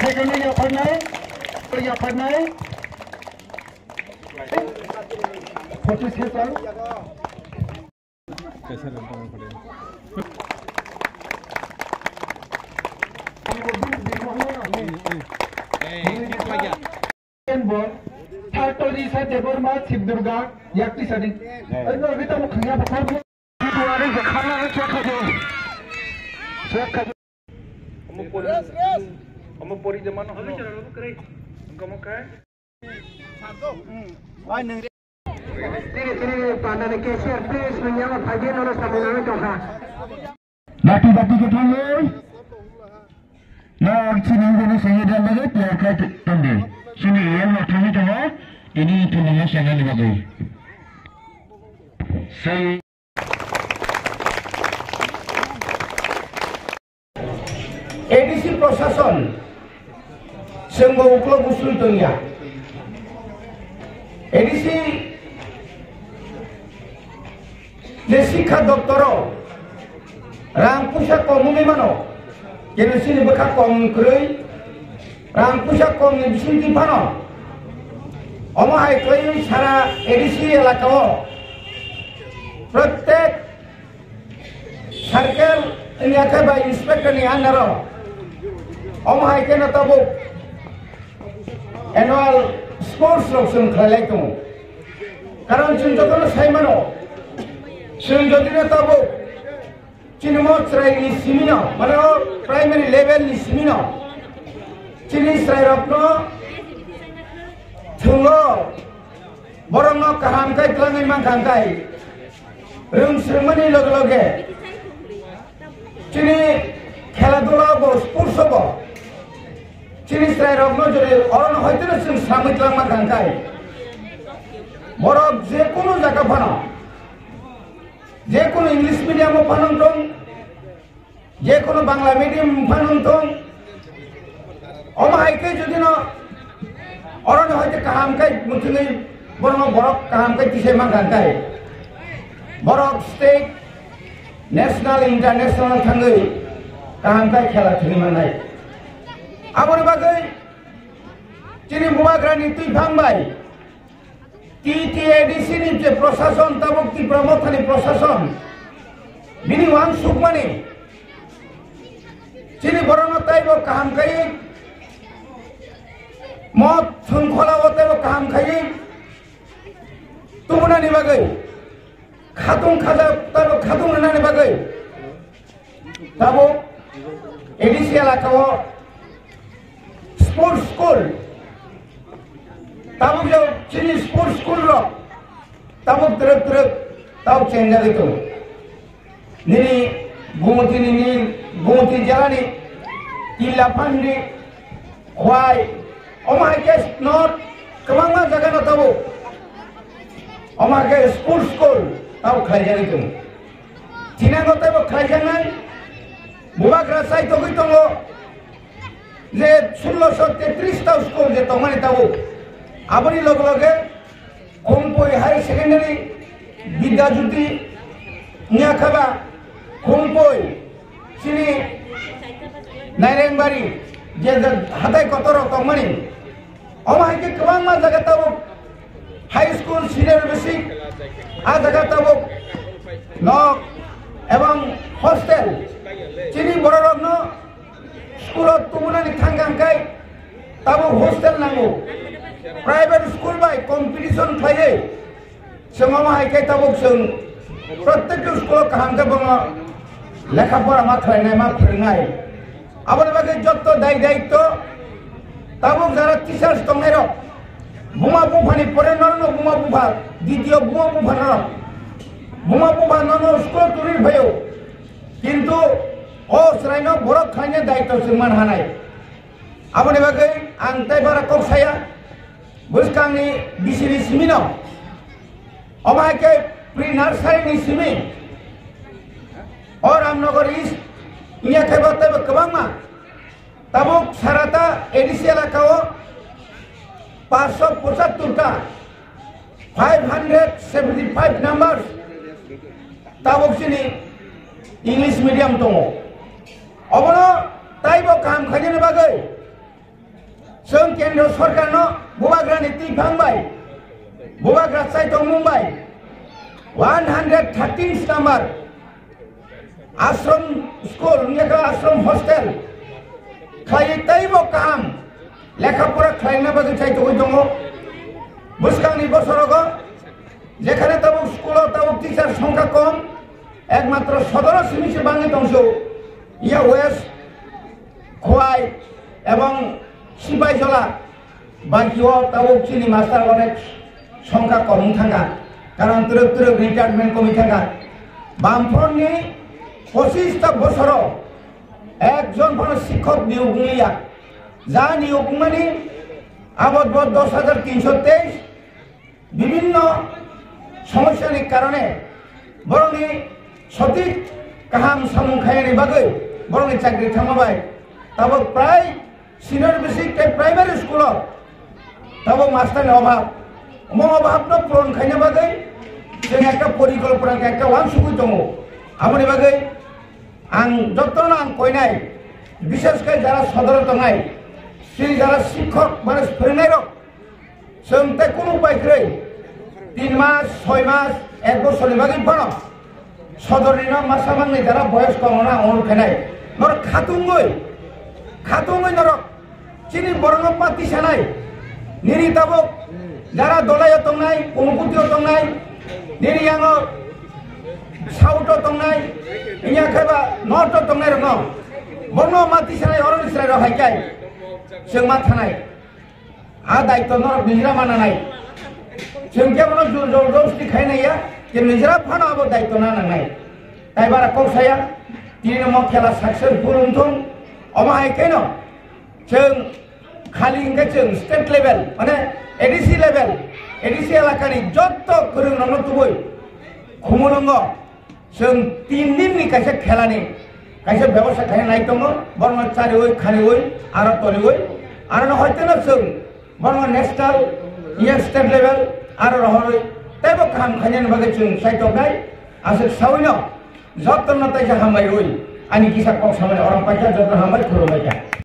Secondly, apartment. Photo session. Third is Deborah Shiv Durga. Yakti Sadi. Ano kita mo kanya bakal. Tuare zakana na check kaje. Kamu pori zaman apa? Kamu kaya? Satu. Wah nengri. Ini pandai ni cashier please menyamar bagian orang sambil kita. Laki ke tangan. Nah, sini ini saya dah lagi tiada kata tanda. Sini yang macam itu lah. Ini tulisannya sangat bagus. Saya ADC প্রশাসন সঙ্গ উপলব্ধ উসুল তৈয়া ADC যে শিক্ষা দপ্তর রাং পয়সা কম মানো kerosene বোকা কম করে রাং পয়সা কম বিশুদ্ধি ফানো অমহাই কই সারা এডিসি এলাকাও প্রত্যেক সার্কেল এলাকা বা ইন্সপেক্টর নি আন্ডার অমহাই কেন তবু অ্যানুয়াল স্পোর্টস লোকজন খেলাই তো কারণ जों যখন সাইমানো जों যদি না তবু চিনমোচরাইনি সিমিনো মানে প্রাইমারি লেভেলনি সিমিনো চিনিস্রাই রত্ন থুঙ্গো বরং কাহামকাই ক্লাঙै মানখাंखाय रोंस्रोमनि लगे लगे चिनी खेलाधुला स्पोर्ट्स हब चिनी स्राय रत्न जदि अरन हयतो जों सामैख्लां मानखांखाय बरफ जेकुनु जायगा फानो जेकुनु इंग्लिश मीडियम फानंतों जेकुनु बांग्ला मीडियम फानंतों अमाहायके जदि न अरन हयतो काहामखाय मुथुङै बरं बरफ काहामखाय तिसाय मानखांखाय बरफ स्टेट नेशनल इंटरनेशनल थाङै काहामखाय खेला थुनिमानाय आबोनि बागै चिनि मुवाग्रानि तुइफांबाय टीटीएडीसी नि जे प्रशासन ताबुक ति प्रमथानि प्रशासन बिनि वां सुकमानि चिनि बरन ताइबो काहामखाय मत शृंखला ताइबो काहामखाय तुमुनानि बागै खातुं खाजा ताबो खातुं होनानि बागै ताबो एडीसी एलाकाव स्पोर्ट्स स्कूल ताबो जो चिनी स्पोर्ट्स स्कूल रो ताबो तरक ताबो चेंज जागैतो निनि गुमती जलानि किलाफान्डी खवाय अमाहायके नट गोबां जायगा ताबो अमाहायके स्पोर्ट्स स्कूल ताबो खायजागैतो थिनांगौ ताबो खायजानाय मुवाग्रा साइतो गैतंगो जे 1633 ताव स्कूल जे तंमानि ताबो आबोनि लगे लगे खमपय हाई सेकेंडारी विद्याज्योति नियाखाबा खमपय चिनि नायरेंबारि जे हाथाय कतर तंमानि अमाहायके गोबां जायगा ताबो हाई स्कूल सिनियर बेसिक आ जायगा ताबो नक एवं हॉस्टेल चिनी बड़ रत्न स्कूल तुमुनानि थांखांखाय ताबो हॉस्टेल नांगौ प्राइवेट स्कूल बाय कम्पिटिशन खायै जों अमाहायके ताबो जों प्रत्येक स्कूल काहामखाय बङ लेखाफोरा मा खालायनाय मा फोरोंनाय आबाद बागै जत्त दाय दायित्व ताबो जारा टीचार्स दंनाय र बुमा बुफानि परे नरनो बुमा बुफा द्वितीय बुमा बुफा नर बुमा बुफा नरनो स्कूल तुरि भयो किन्तु अस्रायनो बरफ खायनो दायित्व जों मान हानाय आबाद बागै आं ताइबारा कक्साया बुसकांनि बिसिनि सिमिनो अमाहायके प्रि नार्सारिनि सिमि और रामनगर ईस्ट इयाखायबो ताइबो गोबां ताबो साराता एडीसी एलाकाव 575टा 575 नम्बर्स ताबो चिनि इंग्लिश मीडियम दङ अबनो ताइबो काम खायनो बागै जों केन्द्र सरकारनो बुबाग्रानि ती भांबाय बुबाग्रा साइटआव मुंबाय 113 नम्बर आश्रम स्कुल आश्रम हस्टेल खाली तैबो काम लेखापड़ा खालायनो बागै साइटआव दङ बुसखांनि बोसोराव যেখানে তবু স্কুল তবু টিচার সংখ্যা কম একমাত্র 17 বাঙে দংশ ইয়া ওয়েস্ট খোয়াই এবং সিপাহীজলা বাকিও তবু চিনি মাস্টার অনেক সংখ্যা কম থাকা কারণ তুরক তুরক রিটায়ারমেন্ট কমি থাকা বামফ্রন্টনি 25টা বছর একজন শিক্ষক নিয়োগ নিয়া যা নিয়োগ মানে আবদ্ধ 10,323 বিভিন্ন সমস্যার কারণে বরংনি সঠিক কাহাম সামুং খাইনি বাগৈ বরংনি চাকরি থামাবাই তাবো প্রায় সিনিয়র বেসিক প্রাইমারি স্কুল তাবো মাস্টার অভাব অভাবনো পূরণ খাইনি বাগৈ जों একটা পরিকল্পনা একটা ওয়ানসুকু দङ আমনি বাগৈ आं যতনা आं কইনাই বিশেষ করে যারা সদর দঙাই সেই যারা শিক্ষক মানে फोरोंनाय रक जों তে কোনো উপায় গৈ 3 মাস 6 মাস 1 বছরनि बागै फनो सदरनि न मासामांनि যারা বয়স কম না অনুখানাই নর খাতুঙ্গই নরক চিনি বরণ পাতি সানাই নিরিতাবো যারা দলায় তংনাই অনুভূতিও তংনাই নিরিয়াঙ সাউট তংনাই ইয়া খাইবা নট তংনাই রং বর্ণ মাতি সানাই অরণ সানাই রহাইকাই जों मा थानाय आ दायित्व नरक निजरा मानानाय जों केवल जबरदस्ती खायनाया जे निजरा फानाबो दायित्व नांनाय ताइ बारा कौसाया दिनै म खेला साक्सेसफुल उनथं अमाहायकेनो जों खालि जों स्टेट लेभेल माने एडिसि लेभेल एडिसि एलाकानि जत्त फोरोंनांगौ तुबै खुमुनंग जों 3 दिननि कायसे खेलानि कायसे व्यवस्था खायनाय दङ बरं चारिवै खालिवै आरो तलिवै आरो हयतोनो जों बरं नेशनल इया स्टेट लेभेल आरो रहरै तैबो काम खायनायनि बागै जों साइटआवनाय आसो सावैनो जत्तन ताइसा हामबाय रइ आनि किसा कौ सामाय अरं पाइसा जत्तन हामबाय खुरुबाय